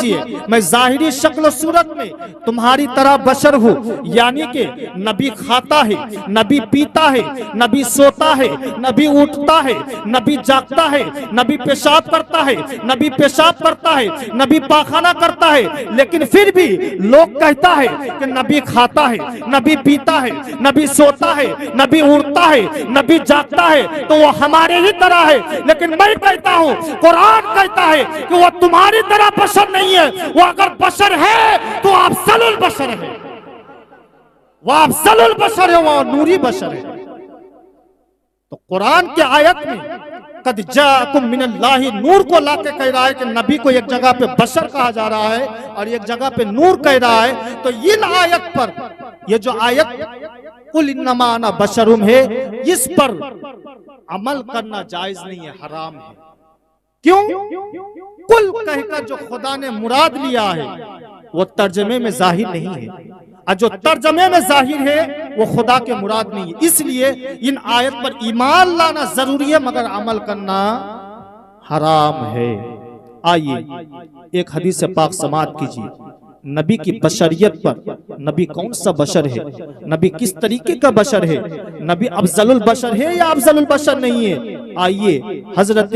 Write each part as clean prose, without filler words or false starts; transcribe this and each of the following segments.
कीजिए मैं जाहिरी शक्ल सूरत में तुम्हारी तरह बशर हूँ, यानी कि नबी खाता है, नबी पीता है, नबी सोता है, नबी उठता है, नबी जागता है, नबी पेशाब करता है, नबी पेशाब करता है, नबी पाखाना करता है, लेकिन फिर भी लोग कहता है कि नबी खाता है, नबी पीता है, नबी सोता है, नबी उड़ता है, नबी जागता है, तो वो हमारे ही तरह है। लेकिन मैं कहता हूँ, कुरान कहता है कि वो तुम्हारी तरह बशर नहीं है, वो अगर बशर है तो अफजलुल बशर है, वो अफजलुल बशर है, वो नूरी बशर है। तो कुरान के आयत में कद जाकुम मिनल्लाहि नूर को लाके कह रहा है कि नबी को एक जगह पे बशर कहा जा रहा है और एक जगह पे नूर कह रहा है। तो इन आयत पर, ये जो आयत कुल इन्नमा अना बशरुम है, इस पर अमल करना जायज नहीं है, हराम है। क्यों? कुल कहकर जो खुदा ने मुराद लिया है वो तर्जमे में जाहिर नहीं है, और जो तर्जमे में जाहिर है वो खुदा के मुराद नहीं है। इसलिए इन आयत पर ईमान लाना जरूरी है, मगर अमल करना हराम है। आइए एक हदीस से पाक समाअत कीजिए नबी की बशरियत पर। नबी कौन सा बशर है, नबी किस तरीके का बशर है, नबी अफजलुल बशर है या अफजलुल बशर नहीं है। आइए हजरत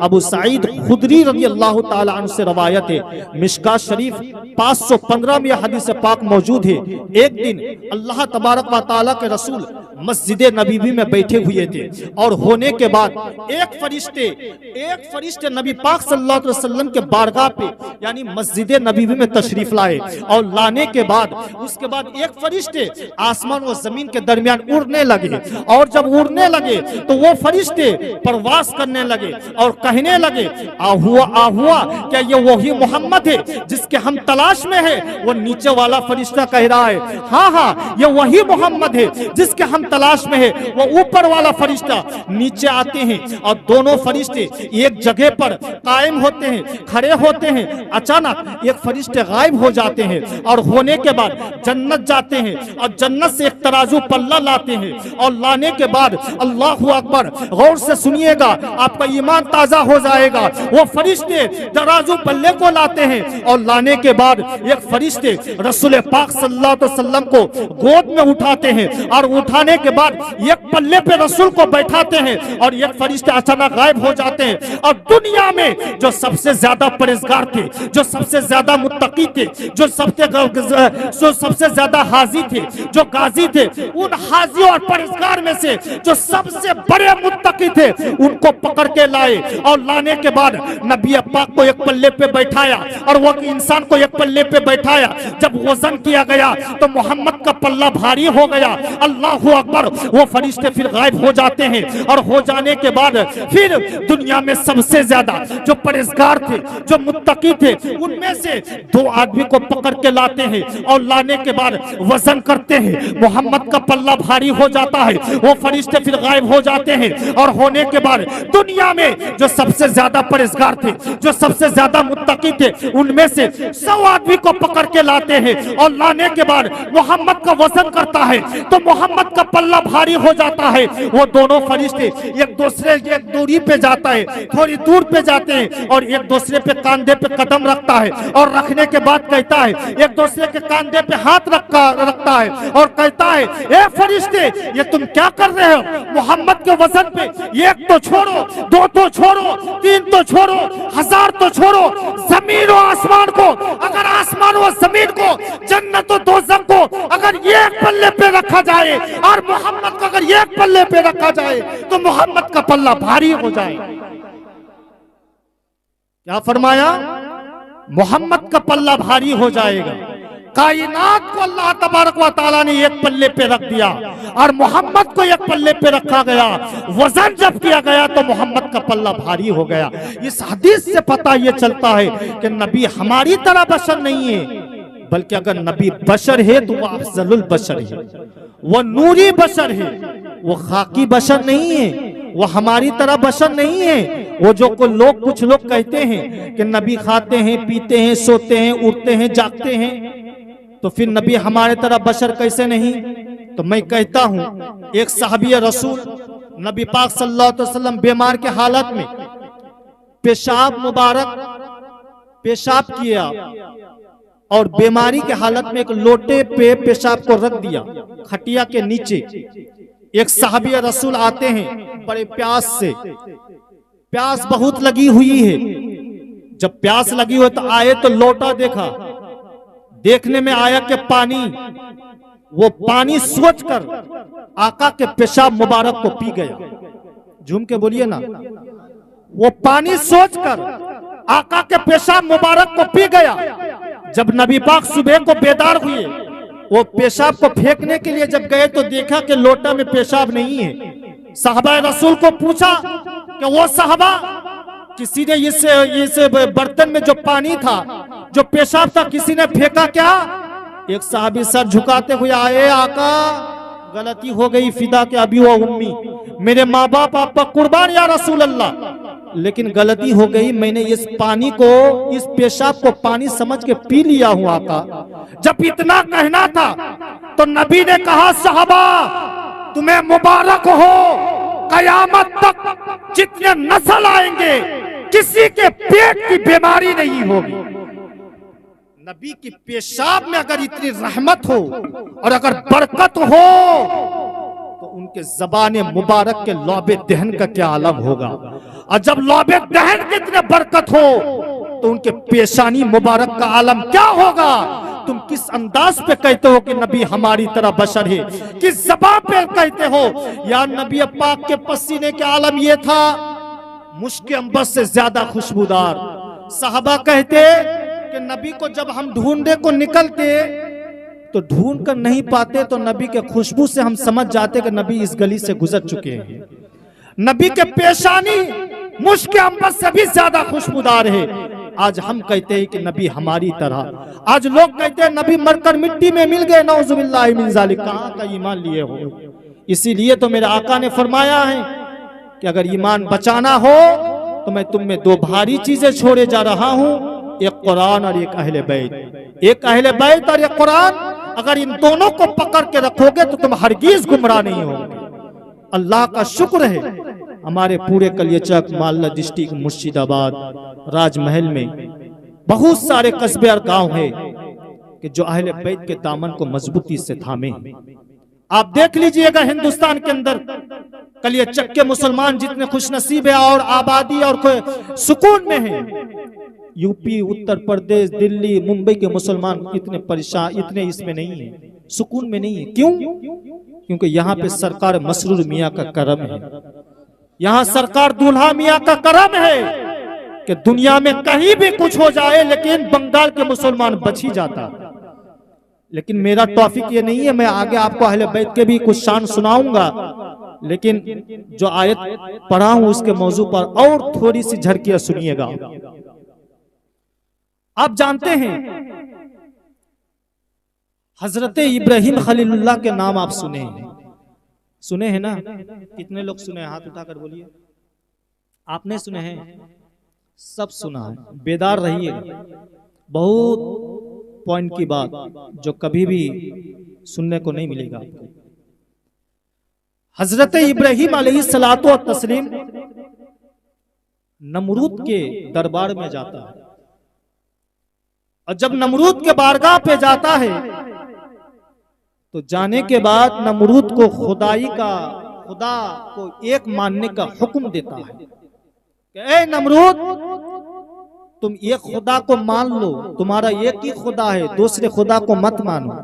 अबू सईद खुदरी रज़ी अल्लाह ताला अन्हु से रवायत है, मिशकात शरीफ 515 में हदीस पाक मौजूद है। एक दिन अल्लाह तबारक व तआला के रसूल मस्जिद नबवी में बैठे हुए थे और होने के बाद एक फरिश्ते नबी पाक सल्लल्लाहु अलैहि वसल्लम के बारगाह पे यानी मस्जिद नबवी में तशरीफ लाए, और लाने के बाद उसके बाद एक फरिश्ते आसमान और जमीन के दरमियान उड़ने लगे, और जब उड़ने लगे तो वो फरिश्ते प्रवास करने लगे और कहने लगे आहुआ क्या ये वही मोहम्मद है जिसके हम तलाश में है। वो नीचे वाला फरिश्ता कह रहा है हाँ ये वही मोहम्मद है जिसके हम तलाश में है। वो ऊपर वाला फरिश्ता नीचे आते हैं और दोनों फरिश्ते एक जगह पर कायम होते हैं, खड़े होते हैं। अचानक एक फरिश्ते गायब हो जाते हैं और होने के बाद जन्नत जाते हैं और जन्नत से एक तराजू पल्ला लाते हैं, और लाने के बाद अल्लाहु अकबर, गौर से सुनिएगा आपका ईमान ताजा हो जाएगा। वो फरिश्ते तराजू पल्ले को लाते हैं और लाने के बाद एक फरिश्ते रसूल पाक सल्लल्लाहु अलैहि वसल्लम को गोद में उठाते हैं और उठाने के बाद एक पल्ले पे रसूल को बैठाते हैं और एक फरिश्ते अचानक गायब हो जाते हैं। और दुनिया में जो सबसे ज्यादा परहेजगार थे, जो सबसे ज्यादा मुत्तकी थे, जो सबसे ज्यादा हाजी थे, जो गाजी थे, उन हाजी और परहेजगार में से जो सबसे बड़े मुत्तकी थे उनको पकड़ के लाए, और लाने के बाद नबी पाक को एक पल्ले पे बैठाया और वो इंसान को एक पल्ले पे बैठाया। जब वजन किया गया तो मोहम्मद का पल्ला भारी हो गया। अल्लाहु अकबर, वो फरिश्ते फिर गायब हो जाते हैं, और हो जाने के बाद फिर दुनिया में सबसे ज्यादा जो परहेजगार थे, जो मुत्तकी थे, उनमें से दो आदमी को पकड़ के लाते हैं और लाने के बाद वजन करते हैं। मोहम्मद का पल्ला भारी हो जाता है, वो फरिश्ते फिर गायब हो जाते हैं, और होने के बाद दुनिया में जो सबसे ज्यादा परहेजगार थे, जो सबसे ज्यादा मुत्तकी थे, उनमें से 100 आदमी को पकड़ के लाते हैं, और लाने के बाद मोहम्मद का वजन करता है तो मोहम्मद का पल्ला भारी हो जाता है। वो दोनों फरिश्ते एक दूरी पे जाता है, थोड़ी दूर पे जाते हैं, और एक दूसरे पे कंधे पे कदम रखता है, और रखने के बाद कहता है, एक दूसरे के कंधे पे हाथ रखता है और कहता है ए फरिश्ते ये तुम क्या कर रहे हो? मोहम्मद के वजन पे एक तो छोड़ो, दो तो छोड़ो, तीन तो छोड़ो, 1000 तो छोड़ो, जमीन और आसमान को, अगर आसमान और जमीन को, जन्नत और दोज़ख को अगर एक पल्ले पे रखा जाए और मोहम्मद को अगर एक पल्ले पे रखा जाए तो मोहम्मद का पल्ला भारी हो जाए। क्या फरमाया? मोहम्मद का पल्ला भारी हो जाएगा। कायनात को अल्लाह तबारक व तआला ने एक पल्ले पे रख दिया और मोहम्मद को एक पल्ले पे रखा गया। वजन जब किया गया तो मोहम्मद का पल्ला भारी हो गया। इस हदीस से पता ये चलता है कि नबी हमारी तरह बशर नहीं है, बल्कि अगर नबी बशर है तो वह अफजलुल बशर है, वह नूरी बशर है, वो खाकी बशर नहीं है, वो हमारी तरह बशर नहीं है। वो जो कुछ लोग कहते हैं कि नबी खाते हैं, पीते हैं, सोते हैं, उठते हैं, जागते हैं, तो फिर नबी हमारे तरह बशर कैसे नहीं? तो मैं कहता हूं एक सहाबी रसूल नबी पाक सल्लल्लाहु अलैहि वसल्लम बीमार के हालत में पेशाब किया और बीमारी के हालत में एक लोटे पे पेशाब को रख दिया खटिया के नीचे। एक साहबी रसूल आते हैं बड़े प्यास से, प्यास बहुत लगी हुई है। जब प्यास लगी हो तो आए तो लोटा देखा, देखने में आया कि पानी, वो पानी सोचकर आका के पेशाब मुबारक को पी गया। झूम के बोलिए ना, वो पानी सोचकर आका के पेशाब मुबारक को पी गया। जब नबी पाक सुबह को बेदार हुए, वो पेशाब को फेंकने के लिए जब गए तो देखा कि लोटा में पेशाब नहीं है। साहबा रसूल को पूछा कि वो साहबा, किसी ने इस बर्तन में जो पानी था, जो पेशाब था, किसी ने फेंका क्या? एक साहबी सर झुकाते हुए आए, आका गलती हो गई, फिदा के अभी वो उम्मी, मेरे माँ बाप आप पर कुर्बान या रसूल अल्लाह, लेकिन गलती हो गई, मैंने इस पानी को, इस पेशाब को पानी समझ के पी लिया हूं आका। जब इतना कहना था तो नबी ने कहा, साहबा तुम्हें मुबारक हो, कयामत तक जितने नस्ल आएंगे किसी के पेट की बीमारी नहीं होगी। नबी की पेशाब में अगर इतनी रहमत हो और अगर बरकत हो तो उनके ज़बान मुबारक के लौबे दहन का क्या आलम होगा। और जब लौबे दहन की इतने बरकत हो तो उनके पेशानी मुबारक का आलम क्या होगा। तुम किस अंदाज पे कहते हो कि नबी हमारी तरह बशर है, किस ज़बान पे कहते हो। या नबी पाक के पसीने के आलम ये था, मुश्क अंबर से ज्यादा खुशबूदार। साहबा कहते कि नबी को जब हम ढूंढने को निकलते तो ढूंढ कर नहीं पाते तो नबी के खुशबू से हम समझ जाते कि नबी इस गली से गुजर चुके हैं। नबी के पेशानी मुश्क अंबर से भी ज्यादा खुशबूदार है। आज हम कहते हैं कि नबी हमारी तरह, आज लोग कहते हैं नबी मरकर मिट्टी में मिल गए, नौजुबिल्लाहि मिन ज़ालिक, कहां का ईमान लिए हो। इसीलिए तो मेरे आका ने फरमाया है कि अगर ईमान बचाना हो तो मैं तुम में दो भारी चीजें छोड़े जा रहा हूं, एक कुरान और एक अहले बैत। एक अहले बैत और एक कुरान, अगर इन दोनों को पकड़ के रखोगे तो तुम हरगिज गुमराह नहीं होगे। अल्लाह का शुक्र है हमारे पूरे कलियचक, मालदा डिस्ट्रिक्ट, मुर्शिदाबाद, राजमहल में बहुत सारे कस्बे और गांव है कि जो अहले बैत के दामन को मजबूती से थामे। आप देख लीजिएगा हिंदुस्तान के अंदर कलियचक के मुसलमान जितने खुशनसीब है और आबादी और सुकून में है, यूपी, उत्तर प्रदेश, दिल्ली, मुंबई के मुसलमान इतने परेशान, इतने इसमें नहीं है, सुकून में नहीं है। क्यों? क्योंकि यहाँ पे सरकार मसरूर मियाँ का करम है, यहाँ सरकार दूल्हा मियाँ का करम है कि दुनिया में कहीं भी कुछ हो जाए लेकिन बंगाल के मुसलमान बच ही जाता। लेकिन मेरा टॉपिक ये नहीं है, मैं आगे आपको अहले बैत के भी कुछ शान सुनाऊंगा, लेकिन जो आयत पढ़ा हूं उसके मौजू पर और थोड़ी सी झलकियां सुनिएगा। आप जानते हैं हजरत इब्राहिम खलीलुल्लाह के नाम आप सुने हैं, सुने हैं ना? कितने लोग सुने हैं? हाथ उठाकर बोलिए। आपने सुने हैं? सब सुना है। बेदार रहिएगा, बहुत पॉइंट की बात जो कभी भी सुनने को नहीं मिलेगा आपको। हजरत इब्राहिम अलैहिस्सलातु व तस्लीम नमरूद के दरबार में जाता है और जब नमरूद के बारगाह पे जाता है तो जाने के बाद नमरूद को खुदा को एक मानने का हुक्म देता है कि ए नमरूद, तुम एक खुदा को मान लो, तुम्हारा एक ही खुदा है, दूसरे खुदा को मत मानो।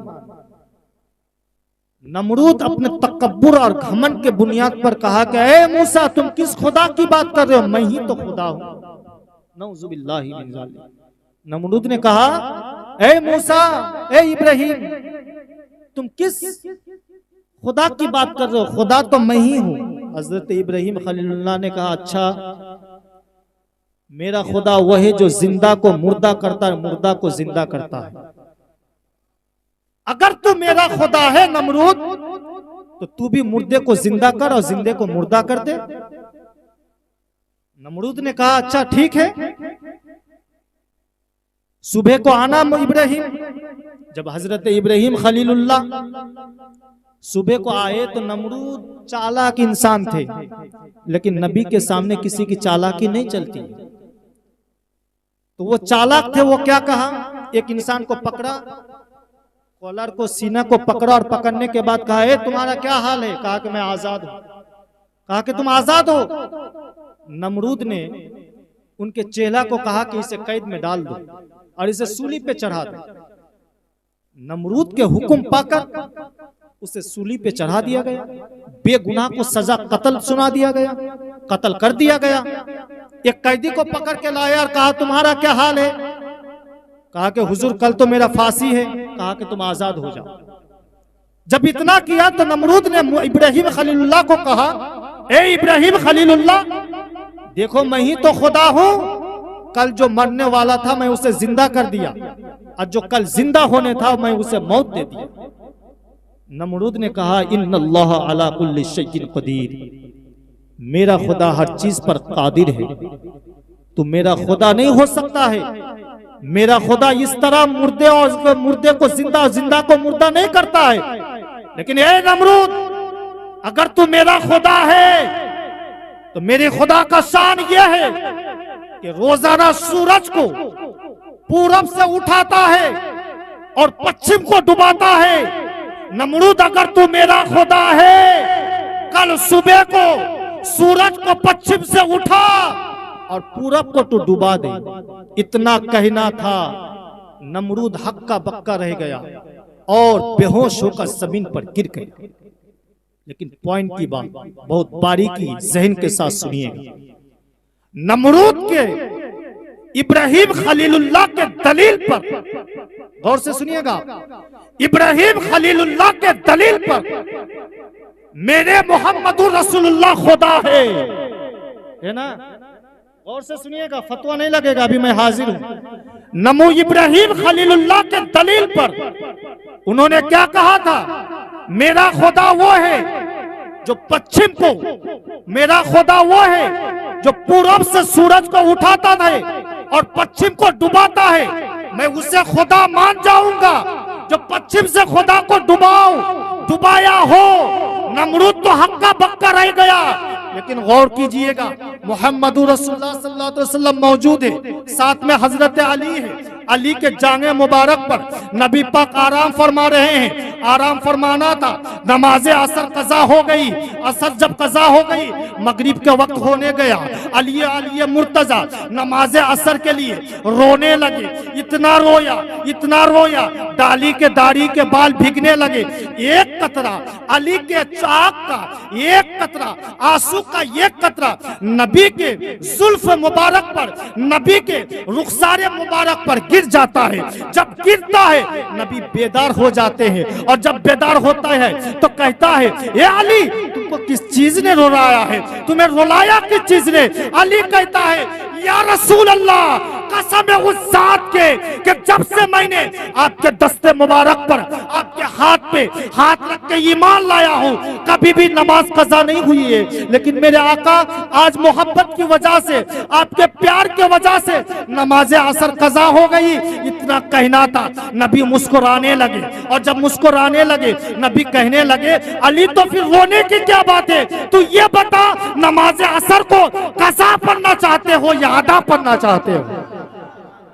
नमरूद अपने तकब्बुर और घमंड के बुनियाद पर कहा कि ए मूसा, तुम किस खुदा की बात कर रहे हो? मैं ही तो खुदा हूं। नऊजुबिल्लाहि मिन ज़ालिक। नमरूद ने कहा, ए मूसा, ए इब्राहिम, तुम किस खुदा की बात कर रहे हो? खुदा तो मैं ही हूं। हजरत इब्राहिम खलीलुल्लाह ने कहा, अच्छा, मेरा खुदा वह है जो जिंदा को मुर्दा करता है, मुर्दा को जिंदा करता है। अगर तू मेरा खुदा है नमरूद, तो तू भी मुर्दे को जिंदा कर और जिंदे को मुर्दा कर दे। नमरूद ने कहा, अच्छा ठीक है, सुबह को आना इब्राहिम। जब हजरत इब्राहिम खलीलुल्लाह सुबह को आए तो नमरूद चालाक इंसान थे, लेकिन नबी के सामने किसी की चालाकी नहीं चलती। तो वो चालाक थे, वो क्या कहा, एक इंसान को पकड़ा, कॉलर को, सीना को पकड़ा और पकड़ने के बाद कहा, ए तुम्हारा क्या हाल है? कहा कि मैं आजाद हूं। कहा कि तुम आजाद हो? नमरूद ने उनके चेला को कहा कि इसे कैद में डाल दो और इसे सूली पे चढ़ा दो। नमरूद के हुक्म पाकर उसे सूली पे चढ़ा दिया गया, बेगुनाह को सजा कत्ल सुना दिया गया, कत्ल कर दिया गया। एक कैदी को पकड़ के लाया और कहा तुम्हारा क्या हाल है? कहा कि हुजूर कल तो मेरा फांसी है। कहा कि तुम आजाद हो जाओ। जब इतना किया तो नमरूद ने इब्राहिम खलीलुल्लाह को कहा, ए इब्राहिम खलीलुल्लाह, देखो मैं ही तो खुदा हूं, कल जो मरने वाला था मैं उसे जिंदा कर दिया और जो कल जिंदा होने था मैं उसे मौत दे दिया। नमरूद ने कहा, इन्नल्लाह अला कुल्लि शैइन कदीर, मेरा खुदा हर चीज पर कादिर है, तू मेरा खुदा नहीं हो सकता है। मेरा खुदा इस तरह मुर्दे को जिंदा, जिंदा को मुर्दा नहीं करता है। लेकिन ए नमरूद, अगर तू मेरा खुदा है तो मेरे खुदा का शान यह है कि रोजाना सूरज को पूरब से उठाता है और पश्चिम को डुबाता है। नमरूद, अगर तू मेरा खुदा है, कल सुबह को सूरज को पश्चिम से उठा और पूरब को तू डुबा दे। इतना कहना था, नमरूद हक्का बक्का रह गया और बेहोश होकर जमीन पर गिर गया। लेकिन पॉइंट की बात बहुत बारीकी जहन के साथ सुनिएगा। नमरूद के इब्राहिम खलीलुल्लाह के दलील पर गौर से सुनिएगा। इब्राहिम खलीलुल्लाह के दलील पर मेरे मोहम्मदुर रसूलुल्लाह खुदा है ना? गौर से सुनिएगा, फतवा नहीं लगेगा, अभी मैं हाजिर हूं। नमो इब्राहिम खलीलुल्लाह के दलील पर उन्होंने क्या कहा था? मेरा खुदा वो है जो पश्चिम को, मेरा खुदा वो है जो पूरब से सूरज को उठाता है और पश्चिम को डुबाता है। मैं उसे खुदा मान जाऊंगा जो पश्चिम से खुदा को डुबाया हो। नमरूद तो हक्का बक्का रह गया। लेकिन गौर कीजिएगा, मोहम्मदुर रसूलुल्लाह सल्लल्लाहु अलैहि वसल्लम मौजूद है, साथ में हजरत अली है। अली के जांगे मुबारक पर नबी पाक आराम फरमा रहे हैं। आराम फरमाना था, नमाज असर कज़ा हो गई। असर जब कज़ा हो गई, मगरिब के वक्त होने गया। अली मुर्तजा नमाज असर के लिए रोने लगे। इतना रोया, डाली के दाढ़ी के बाल भीगने लगे। एक कतरा अली के चाक का, एक कतरा आंसू का, एक कतरा नबी के जुल्फ मुबारक पर, नबी के रुखसारे मुबारक पर गिर जाता है। जब गिरता है, नबी बेदार हो जाते हैं और जब बेदार होता है तो कहता है, ए अली, तुमको किस चीज ने रुलाया है? तुम्हें रुलाया किस चीज ने? अली कहता है, या रसूल अल्लाह, कसम है उस जात के कि जब से मैंने आपके दस्ते मुबारक पर, आपके हाथ पे हाथ रख के ईमान लाया हूँ, कभी भी नमाज कज़ा नहीं हुई है। लेकिन मेरे आका, आज मोहब्बत की वजह से, आपके प्यार की वजह से नमाज असर कज़ा हो गई। इतना कहना था, नबी मुस्कुराने लगे और जब मुस्कुराने लगे, नबी कहने लगे, अली तो फिर रोने की क्या बात है? तू ये बता, नमाज असर को कज़ा पढ़ना चाहते हो या अदा पढ़ना चाहते हो?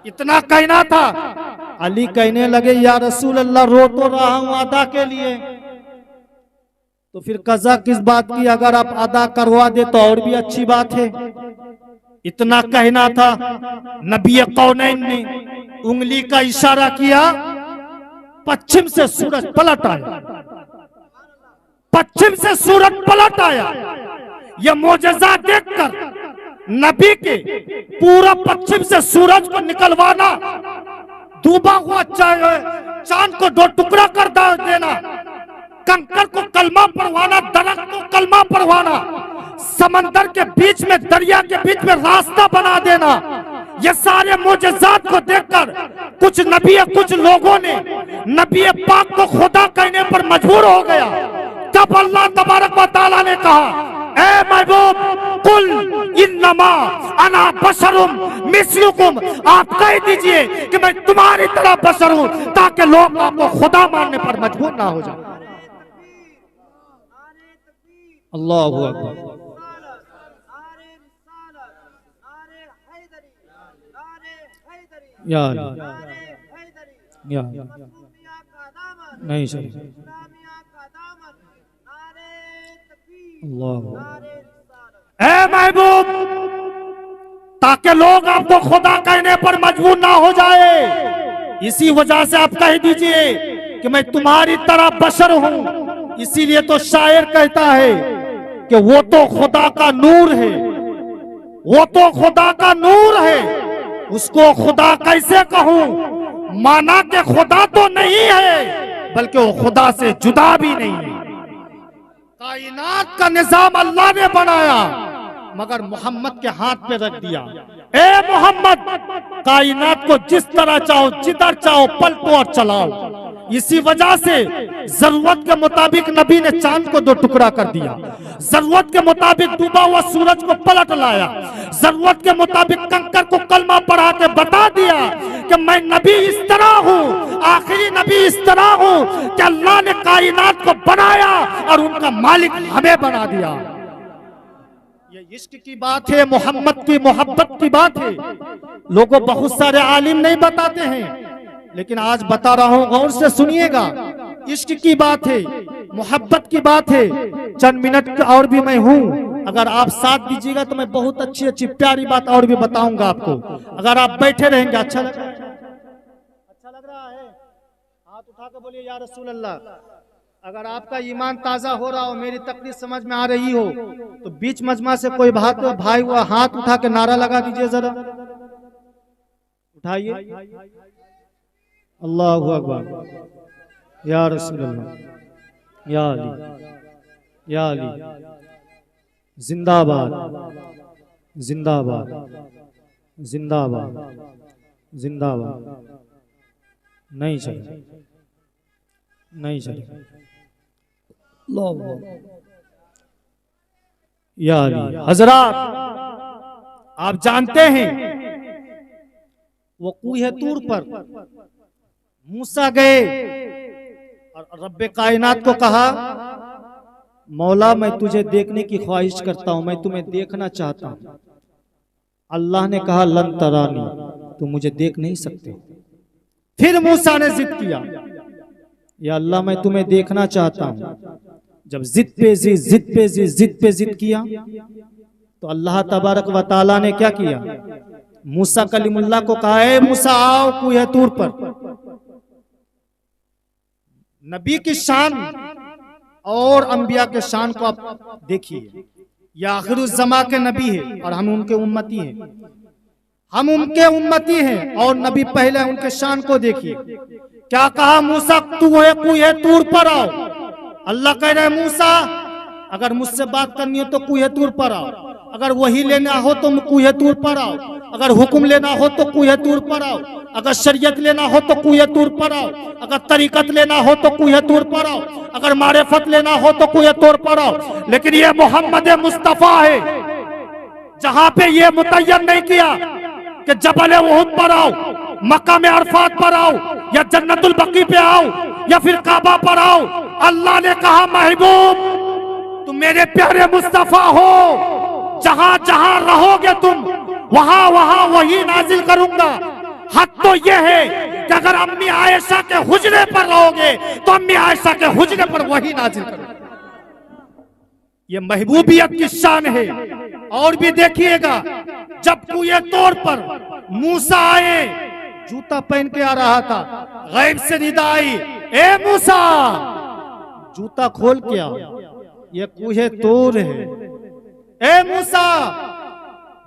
इतना कहना था। अली कहने लगे, या रसूल अल्लाह, रो तो रहा हूं अदा के लिए, तो फिर कज़ा किस बात की? अगर आप अदा करवा दे तो और भी अच्छी बात है। इतना कहना था। नबी कौनैन ने उंगली का इशारा किया, पश्चिम से सूरज पलट आया। पश्चिम से सूरज पलट आया। यह मोजज़ा देखकर नबी के पूरा पश्चिम से सूरज को निकलवाना, डूबा हुआ चांद को दो टुकड़ा कर देना, कंकर को कलमा पढ़वाना, दरख्त को कलमा पढ़वाना, समंदर के बीच में, दरिया के बीच में रास्ता बना देना, ये सारे मोजज़ात को देखकर कुछ लोगों ने नबी पाक को खुदा कहने पर मजबूर हो गया। तब अल्लाह तबारक व तआला ने कहा, ए महबूब, कुल इन्नमा अना बशरुम मिस्लुकुम, आप कह दीजिए कि मैं तुम्हारी तरह बशर हूं, ताकि लोग आपको खुदा मानने पर मजबूर ना हो जाए। अल्लाहु अकबर। या नहीं सर अल्लाह ए महबूब, ताकि लोग आपको खुदा कहने पर मजबूर ना हो जाए, इसी वजह से आप कह दीजिए कि मैं तुम्हारी तरह बशर हूं। इसीलिए तो शायर कहता है कि वो तो खुदा का नूर है, वो तो खुदा का नूर है, उसको खुदा कैसे कहूं, माना कि खुदा तो नहीं है बल्कि वो खुदा से जुदा भी नहीं है। कायनात का निजाम अल्लाह ने बनाया मगर मोहम्मद के हाथ पे रख दिया। ए मोहम्मद, कायनात को जिस तरह चाहो जिधर चाहो पलटो और चलाओ। इसी वजह से जरूरत के मुताबिक नबी ने चांद को दो टुकड़ा कर दिया, जरूरत के मुताबिक डूबा हुआ सूरज को पलट लाया, जरूरत के मुताबिक कंकर को कलमा पढ़ा के बता दिया कि मैं नबी इस तरह हूँ, आखिरी नबी इस तरह हूँ कि अल्लाह ने कायनात को बनाया और उनका मालिक हमें बना दिया। ये इश्क की बात है, मोहम्मद की मोहब्बत की बात है। लोगों बहुत सारे आलिम नहीं बताते हैं, लेकिन आज बता रहा हूं, गौर से सुनिएगा। इश्क की बात है, मोहब्बत की बात है। चंद मिनट और भी मैं हूं, अगर आप साथ दीजिएगा तो मैं बहुत अच्छी अच्छी प्यारी बात और भी बताऊंगा आपको। अगर आप बैठे रहेंगे अच्छा लग रहा है? अच्छा लग रहा है? हाथ उठा के बोलिए या रसूल अल्लाह। अगर आपका ईमान ताजा हो रहा हो, मेरी तकरीर समझ में आ रही हो, तो बीच मजमा से कोई भाई हुआ हाथ उठा के नारा लगा दीजिए जरा, उठाइए। अल्लाहु अकबर या रसूल अल्लाह या अली या अली, जिंदाबाद जिंदाबाद जिंदाबाद जिंदाबाद। नहीं चले नहीं चले या अली। हजरात, आप जानते हैं वो कूहे तूर पर मूसा गए और रब्बे कायनात को कहा, मौला मैं तुझे देखने की ख्वाहिश करता हूं, मैं तुम्हें देखना चाहता हूं। अल्लाह ने कहा लन तरानी, तुम मुझे देख नहीं सकते। फिर मूसा ने जिद किया, या अल्लाह मैं तुम्हें देखना चाहता हूं। जब जिद पे जिद किया तो अल्लाह तबारक व तआला ने क्या किया, मूसा कलीमुल्लाह को कहा, ए मूसा आओ कूहे तूर पर। नबी की शान और अंबिया के शान को आप देखिए, ये आखिरुज़्ज़मा के नबी है और हम उनके उम्मती हैं, हम उनके उम्मती हैं और नबी पहले, उनके शान को देखिए। क्या कहा, मूसा तू है कूहे तूर पर आओ। अल्लाह कह रहे मूसा अगर मुझसे बात करनी हो तो कूहे तूर पर आओ, अगर वही लेना हो तो कूहे तूर पर आओ, अगर हुक्म लेना हो तो कूहे तूर पर आओ, अगर शरीयत लेना हो तो कूहे तूर पर आओ, अगर तरीकत लेना हो तो कूहे तूर पर आओ, अगर मारिफत लेना हो तो कूहे तूर पर आओ। लेकिन ये मोहम्मद मुस्तफा है, जहां पे ये मुतय्यन नहीं किया कि जबल उहद पर आओ, मक्का में अरफात पर आओ, या जन्नतुल बकी पे आओ, या फिर काबा पर आओ। अल्लाह ने कहा महबूब तुम मेरे प्यारे मुस्तफा हो, जहां जहां रहोगे तुम वहां वहां वही नाजिल करूंगा। हद तो यह है कि अगर अम्मी आयशा के हुजरे पर रहोगे तो अम्मी आयशा के हुजरे पर वही नाजिल करूंगा। ये महबूबियत की शान है। और भी देखिएगा, जब कुए तौर पर मूसा आए, जूता पहन के आ रहा था, गैब से निदा आई, ए मूसा जूता खोल के आओ, ये कुहे तोर है। ए मूसा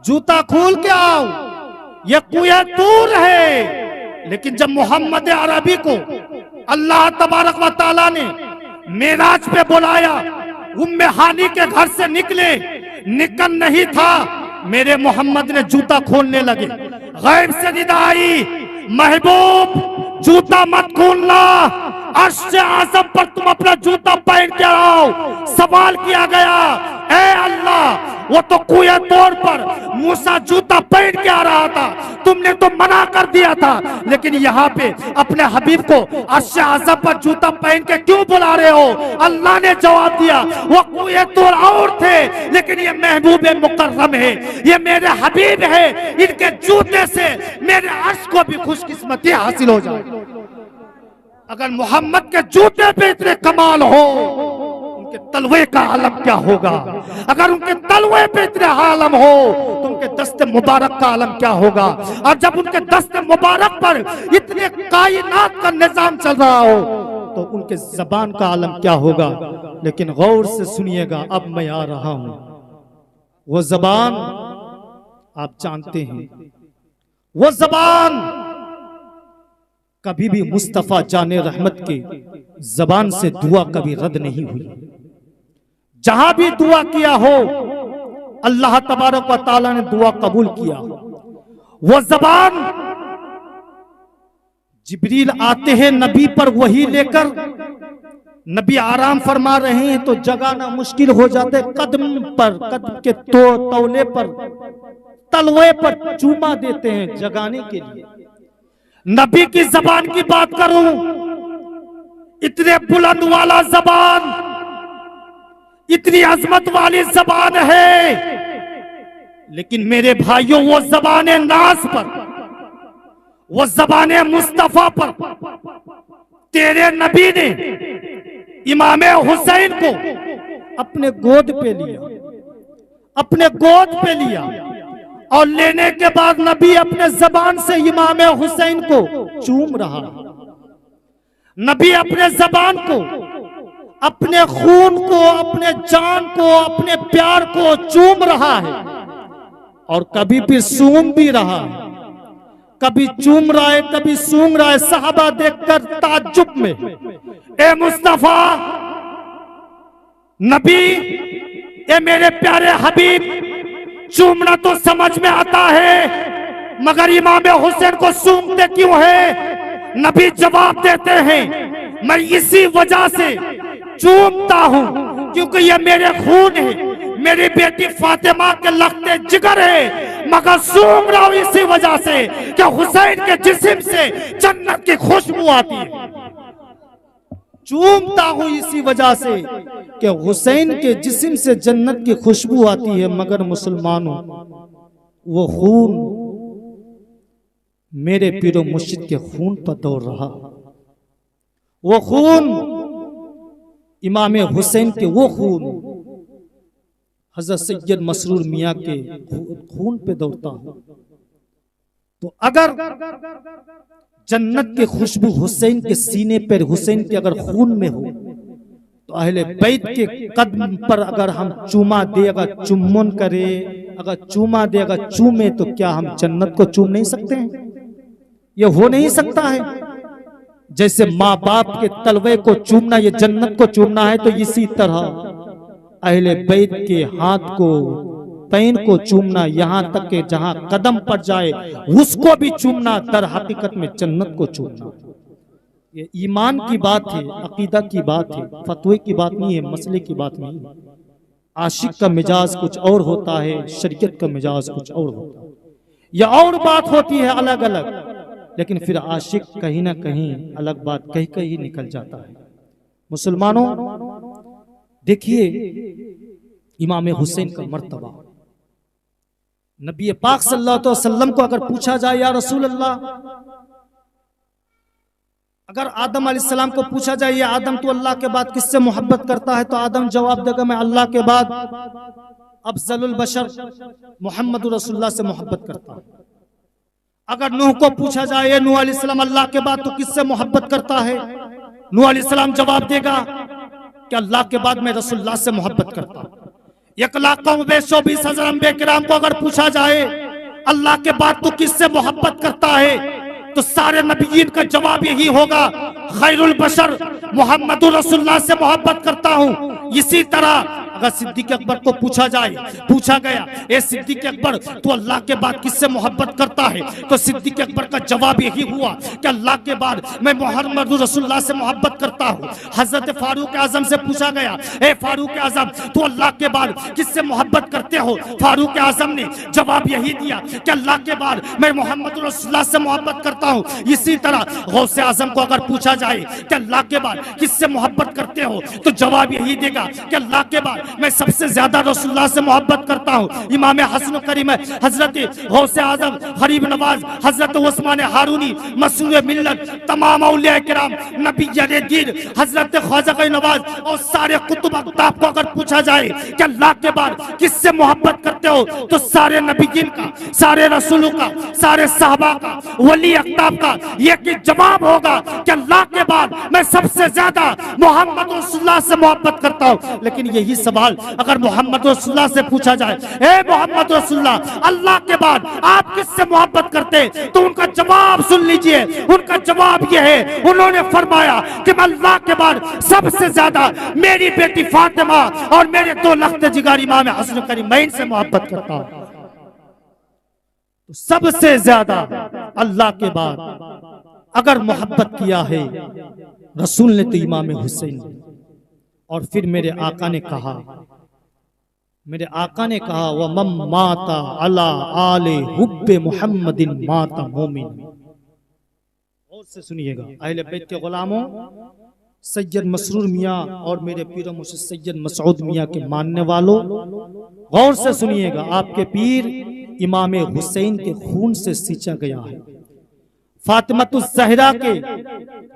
जूता खोल के आओ, ये कुए तूर है। लेकिन जब मोहम्मद अरबी को अल्लाह तबारक व तआला ने मेराज पे बुलाया, उम्मे हानी के घर से निकल नहीं था, मेरे मोहम्मद ने जूता खोलने लगे। गैब से निदा आई, महबूब जूता मत खोलना, अर्श से आज़म पर तुम अपना जूता पहन के आओ। सवाल किया गया, ए अल्लाह वो तो कुएं तौर पर मूसा जूता पहन के आ रहा था, तुमने तो मना कर दिया था, लेकिन यहाँ पे अपने हबीब को अर्श आज़म पर जूता पहन के क्यों बुला रहे हो? अल्लाह ने जवाब दिया, वो कुएं तौर और थे, लेकिन ये महबूब मुकर्रम है, ये मेरे हबीब है, इनके जूते से मेरे अर्श को भी खुशकिस्मती हासिल हो जाए। अगर मोहम्मद के जूते पे इतने कमाल हो, उनके तलवे का आलम क्या होगा? अगर उनके तलवे पे इतने आलम हो तो उनके दस्ते मुबारक का आलम क्या होगा? और जब उनके दस्ते मुबारक पर इतने कायनात का निजाम चल रहा हो तो उनके जबान का आलम क्या होगा? लेकिन गौर से सुनिएगा, अब मैं आ रहा हूं। वो जबान आप जानते हैं, वो जबान कभी भी मुस्तफा जाने रहमत के जबान से दुआ कभी रद्द नहीं हुई। जहां भी दुआ किया हो अल्लाह तबारक व तआला ने दुआ कबूल किया। वो जबान जिब्रील आते हैं नबी पर वही लेकर, नबी आराम फरमा रहे हैं तो जगाना मुश्किल हो जाते, कदम पर, कदम के तौले पर, तलवे पर चूमा देते हैं जगाने के लिए। नबी की जबान की बात करूं, इतने बुलंद वाला जबान, इतनी अजमत वाली जबान है, लेकिन मेरे भाइयों वो जबाने नाज पर, वो जबाने मुस्तफा पर तेरे नबी ने इमाम हुसैन को अपने गोद पे लिया, अपने गोद पे लिया, और लेने के बाद नबी अपने जबान से इमाम हुसैन को चूम रहा। नबी अपने जबान को, अपने खून को, अपने जान को, अपने प्यार को चूम रहा है, और कभी फिर सूंघ भी रहा है, कभी चूम रहा है, कभी सूंघ रहा है। सहाबा देखकर ताज्जुब में, ए मुस्तफा, नबी, ए मेरे प्यारे हबीब, चूमना तो समझ में आता है, मगर इमाम हुसैन को सूंघते क्यों है? नबी जवाब देते हैं, मैं इसी वजह से चूमता हूं क्योंकि ये मेरे खून है, मेरी बेटी फातिमा के लखते जिगर है, मगर सूंघ रहा हूं इसी वजह से कि हुसैन के जिस्म से जन्नत की खुशबू आती है। चूमता हूं इसी वजह से कि हुसैन के जिस्म से जन्नत की खुशबू आती है, मगर मुसलमानों, वो खून मेरे पीरो मुर्शिद के खून पर दौड़ रहा, वो खून इमाम हुसैन के, वो खून हजरत सैयद मसरूर मियाँ के खून पे दौड़ता हूं। तो अगर जन्नत की खुशबू हुसैन के सीने पर, हुसैन के अगर खून में हो, तो अहले बैत के कदम पर अगर हम चूमा दे, अगर चुम्बन करे, अगर चूमा दे, अगर चूमे, तो क्या हम जन्नत को चूम नहीं सकते हैं? ये हो नहीं सकता है। जैसे माँ बाप के तलवे को चूमना ये जन्नत को चूमना है, तो इसी तरह अहले बैत के हाथ को, पैन को चूमना, यहाँ तक के जहां कदम पड़ जाए उसको भी चूमना, दर हकीकत में जन्नत को चूमना। ये ईमान की बात है, अकीदा की बात है, फतवे की बात नहीं है, मसले की बात नहीं है। आशिक का मिजाज कुछ और होता है, शरीयत का मिजाज कुछ और होता है, यह और बात होती है अलग अलग, लेकिन फिर आशिक कहीं ना कहीं अलग बात कहीं कहीं निकल जाता है। मुसलमानों, देखिए इमाम हुसैन का मर्तबा, नबी पाक सल्लल्लाहु अलैहि वसल्लम को अगर पूछा जाए, या रसूल अल्लाह, अगर आदम अलैहिस्सलाम को पूछा जाए, ये आदम तो अल्लाह के बाद किससे मोहब्बत करता है, तो आदम जवाब देगा, मैं अल्लाह के बाद अफजलुल बशर मोहम्मद रसूलुल्लाह से मोहब्बत करता हूं। अगर नूह को पूछा जाए, नूह अलैहिस्सलाम अल्लाह के बाद तो किससे मोहब्बत करता है, नूह अलैहिस्सलाम जवाब देगा कि अल्लाह के बाद मैं रसूलुल्लाह से मोहब्बत करता हूं। 1,20,000 अंबिया किराम को अगर पूछा जाए अल्लाह के बाद तो किससे मोहब्बत करता है, तो सारे नबीयीन का जवाब यही होगा, खैरुल बशर मोहम्मद रसूलुल्लाह से मोहब्बत करता हूं। इसी तरह अगर सिद्दीक अकबर को पूछा जाए, पूछा गया ए सिद्दीक अकबर तू अल्लाह के बाद किससे मोहब्बत करता है, तो सिद्दीक अकबर का जवाब यही हुआ कि अल्लाह के बाद मैं मोहम्मद रसूलुल्लाह से मोहब्बत करता हूँ। हजरत फारूक आजम से पूछा गया ए फारूक आजम तू अल्लाह के बाद किससे मोहब्बत करते हो, फारूक आजम ने जवाब यही दिया कि अल्लाह के बाद मैं मोहम्मद रसूलुल्लाह से मोहब्बत करता हूँ। इसी तरह गौसे आजम को अगर पूछा जाए कि अल्लाह के बाद किससे मोहब्बत करते हो, तो जवाब यही देगा कि अल्लाह के बाद मैं सबसे ज्यादा रसूलुल्लाह से मोहब्बत करता हूँ। इमाम हसन करीम हजरत गौसे आजम गरीब नवाज हजरत उस्मान हारूनी मसूर मिल्लत तमाम औलिया किराम नबी दीन हजरत ख्वाजा नवाज और सारे कुतुब अक़ताब को अगर पूछा जाए कि अल्लाह के बाद किससे मोहब्बत करते हो, तो सारे नबीयीन का, सारे रसूलों का, सारे साहबा का, वली अक़ताब का एक ही जवाब होगा कि अल्लाह के बाद मैं सबसे ज्यादा मोहम्मद रसूलुल्लाह से मोहब्बत करता हूँ। लेकिन यही सवाल अगर मोहम्मद रसूलुल्लाह से पूछा जाए ए मोहम्मद रसूलुल्लाह अल्लाह के बाद आप किससे मोहब्बत करते हैं, तो उनका जवाब सुन लीजिए। उनका जवाब यह है, उन्होंने फरमाया कि मैं अल्लाह के बाद सबसे ज्यादा मेरी बेटी फातिमा और मेरे दो लख्त जिगर इमाम हसन करीमैन से मोहब्बत करता हूं। तो सबसे ज्यादा अल्लाह के बाद अगर मोहब्बत किया है रसूल ने तो इमाम हुसैन। और फिर मेरे आका ने कहा, मेरे आका ने कहा व मम माता अला आले हुब्बे मुहम्मदिन माता मोमिन। और से सुनिएगा अहले बैत के गुलामों, सैयद मसरूर मियाँ और मेरे पीर मुर्शिद सैयद मसऊद मियाँ के मानने वालों, गौर से सुनिएगा। आपके पीर इमाम हुसैन के खून से सींचा गया है, फातिमातुज़ ज़हरा के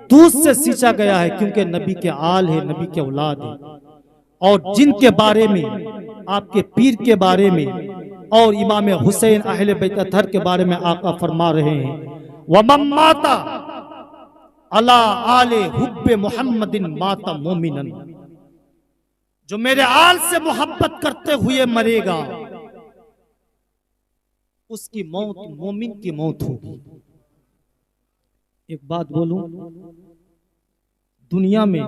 दूध से सींचा गया है, क्योंकि नबी के आल है, नबी के औलाद है। और जिनके बारे में, आपके पीर के बारे में और इमाम हुसैन अहले बैत अतहर के बारे में आका फरमा रहे हैं व मम्माता अला आले हुब्बे मुहम्मदिन माता मोमिनन। जो मेरे आल से मोहब्बत करते हुए मरेगा उसकी मौत मोमिन की मौत होगी। एक बात बोलूं, दुनिया में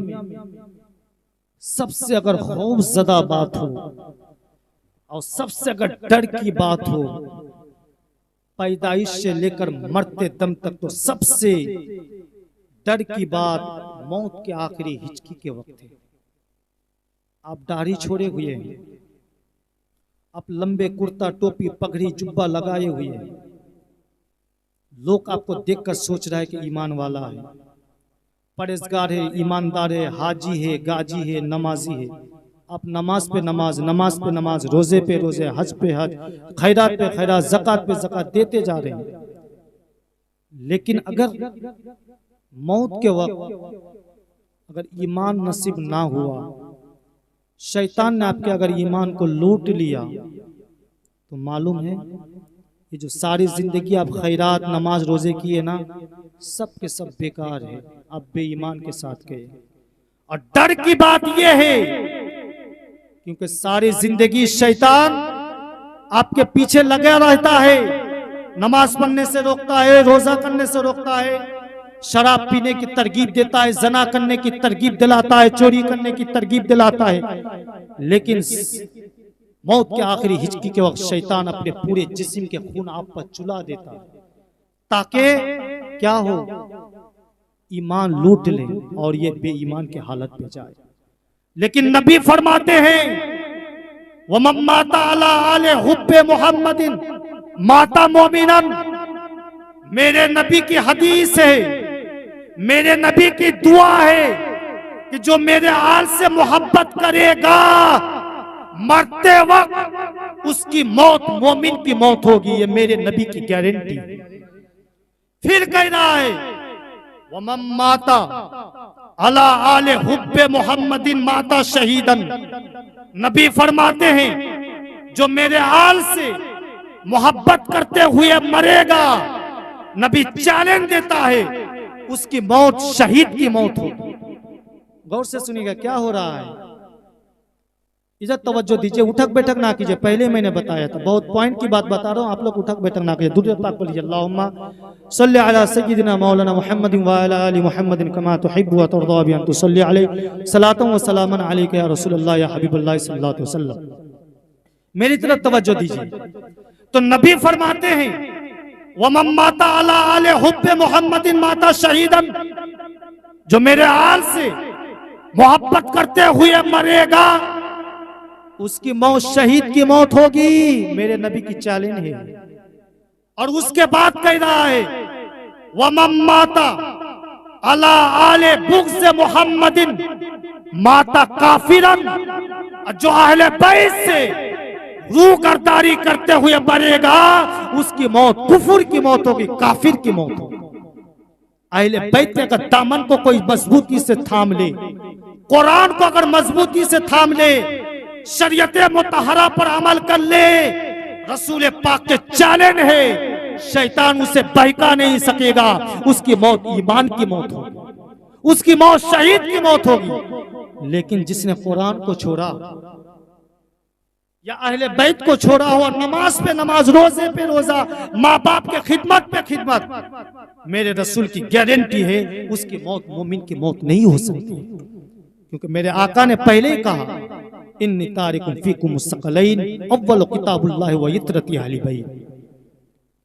सबसे अगर खौफज़दा बात हो और सबसे अगर डर की बात हो, पैदाइश से लेकर मरते दम तक, तो सबसे डर की बात मौत के आखिरी हिचकी के वक्त है। आप दाढ़ी छोड़े हुए हैं, आप लंबे कुर्ता टोपी पगड़ी जुब्बा लगाए हुए हैं, लोग आपको देखकर सोच रहा है कि ईमान वाला है, परहेजगार है, ईमानदार है, हाजी है, गाजी है, नमाजी है। आप नमाज पे नमाज, नमाज पे नमाज, रोजे पे रोजे, हज पे हज, खैरात पे खैरात, ज़कात पे ज़कात देते जा रहे हैं। लेकिन अगर मौत के वक्त अगर ईमान नसीब ना हुआ, शैतान ने आपके अगर ईमान को लूट लिया, तो मालूम है ये जो सारी जिंदगी आप खैरात नमाज रोजे किए ना, सब के सब बेकार है, आप बेईमान के साथ गए। और डर की बात यह है क्योंकि सारी जिंदगी शैतान आपके पीछे लगा रहता है, नमाज पढ़ने से रोकता है, रोजा करने से रोकता है, शराब पीने की तरगीब देता है, जना करने की तरगीब दिलाता है, चोरी करने की तरगीब दिलाता है। लेकिन मौत के आखिरी हिचकी के वक्त शैतान अपने पूरे जिस्म के खून आप पर चुला देता है ताकि क्या हो, ईमान लूट ले और ये बेईमान की हालत पे जाए। लेकिन नबी फरमाते हैं व मम्माता अला आले हुब्बे मुहम्मदिन माता मोमिनन। मेरे नबी की हदीस है, मेरे नबी की दुआ है कि जो मेरे आल से मोहब्बत करेगा मरते वक्त उसकी मौत मोमिन की मौत होगी। ये मेरे नबी की गारंटी। फिर कह रहा है व मम्माता अला आले हुब्बे मुहम्मदिन माता शहीदन। नबी फरमाते हैं जो मेरे आल से मोहब्बत करते हुए मरेगा, नबी चैलेंज देता है उसकी मौत शहीद की मौत होगी। गौर से सुनिएगा क्या हो रहा है। इधर तवज्जो दीजिए, उठक बैठक ना कीजिए। पहले मैंने बताया था, बहुत पॉइंट की बात बता रहा हूँ, आप लोग उठक बैठक ना कीजिए। दुरूद पाक पढ़िए, अल्लाहुम्मा सल्ली अला सय्यिदिना मौलाना मुहम्मदिन व अला आलि मुहम्मदिन कमा तुहिब्बु व तर्दा बि अन तुसल्ली अलैहि सलातन व सलामन अलैका या रसूलल्लाह या हबीबल्लाह सल्लल्लाहु अलैहि वसल्लम। मेरी तरफ तवज्जो दीजिए। तो नबी फरमाते हैं वमन माता अला आले हुब्बे मुहम्मदिन माता शहीदन, जो मेरे आल से मोहब्बत करते हुए मरेगा उसकी मौत शहीद की मौत होगी। मेरे नबी की चैलेंज है। और उसके बाद कह रहा है वमन माता अला आले बुग़्ज़ मुहम्मदिन माता काफिरन, जो अहले बैत से रूह गर्दारी करते हुए मरेगा उसकी मौत कुफर की मौत होगी, काफिर की मौत होगी। अहले बैत के दामन को कोई मजबूती से थाम ले, कुरान को अगर मजबूती से थाम ले, शरीयत मुतहरा पर अमल कर ले, रसूल पाक के चैलेंज है, शैतान उसे बहका नहीं सकेगा। उसकी मौत ईमान की मौत होगी, उसकी मौत शहीद की मौत होगी। लेकिन जिसने कुरान को छोड़ा या अहले बैत को छोड़ा हो, नमाज पे नमाज, रोजे पे रोजा, माँ बाप के खिदमत पे खिदमत, मेरे रसूल की गारंटी है उसकी मौत मोमिन की मौत नहीं हो सकती। क्योंकि मेरे आका ने पहले ही कहा इन्नी तारिकुम फीकुम मुस्तक़लैन अव्वल किताबुल्लाह व इत्रती अहली बैत,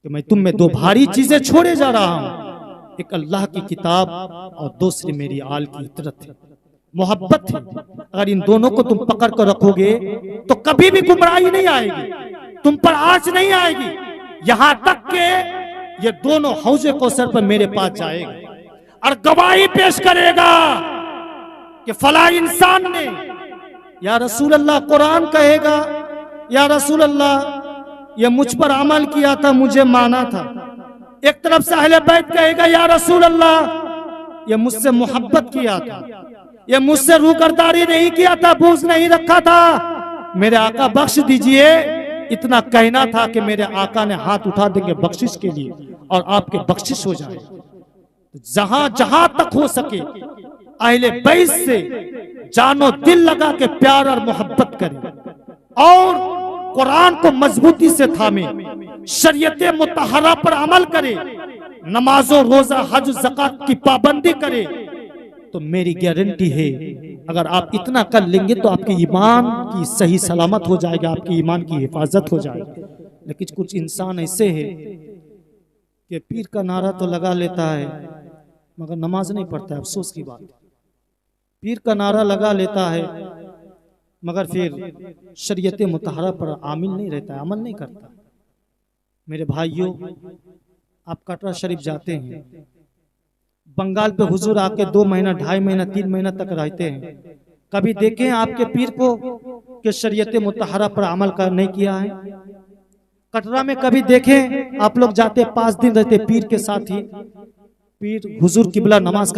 कि मैं तुम में दो भारी चीजें छोड़े जा रहा हूं, एक अल्लाह की किताब और दूसरी मेरी आल की इतरत है, मोहब्बत है। अगर इन दोनों को तुम पकड़ कर रखोगे तो कभी भी गुमराही नहीं आएगी, तुम पर आँच नहीं आएगी। यहां तक के ये दोनों हौजे कौसर पर मेरे पास जाएगा और गवाही पेश करेगा कि फला इंसान ने या रसूल अल्लाह, कुरान कहेगा या रसूल अल्लाह ये मुझ पर अमल किया था, मुझे माना था। एक तरफ से अहले बैत कहेगा या रसूल अल्लाह ये मुझसे मोहब्बत किया था, ये मुझसे रूकरदारी नहीं किया था, बुग़्ज़ नहीं रखा था, मेरे आका बख्श दीजिए। इतना कहना था कि मेरे आका ने हाथ उठा देंगे बख्शिश के लिए और आपके बख्शिश हो जाए। जहां जहां तक हो सके अहले बैत से जानो दिल लगा के प्यार और मोहब्बत करें और कुरान को मजबूती से थामे, शरीयत मुतहरा पर अमल करे, नमाजों रोजा हज ज़कात की पाबंदी करे, तो मेरी गारंटी है अगर आप इतना कर लेंगे तो आपके ईमान की सही सलामत हो जाएगा, आपके ईमान की हिफाजत हो जाएगी। लेकिन कुछ इंसान ऐसे है कि पीर का नारा तो लगा लेता है मगर नमाज नहीं पढ़ता है। अफसोस की बात, पीर का नारा लगा लेता है मगर फिर शरीयत मुतहरा पर आमिल नहीं रहता है, अमल नहीं करता। मेरे भाइयों, आप कटरा शरीफ जाते हैं, बंगाल पे हुजूर आके 2 महीना 2.5 महीना 3 महीना तक रहते हैं, कभी देखें आपके पीर को कि शरीयत मुतहरा पर अमल कर नहीं किया है? कटरा में कभी देखें आप लोग जाते 5 दिन रहते पीर के साथ ही, पीर हुजूर किबला नमाज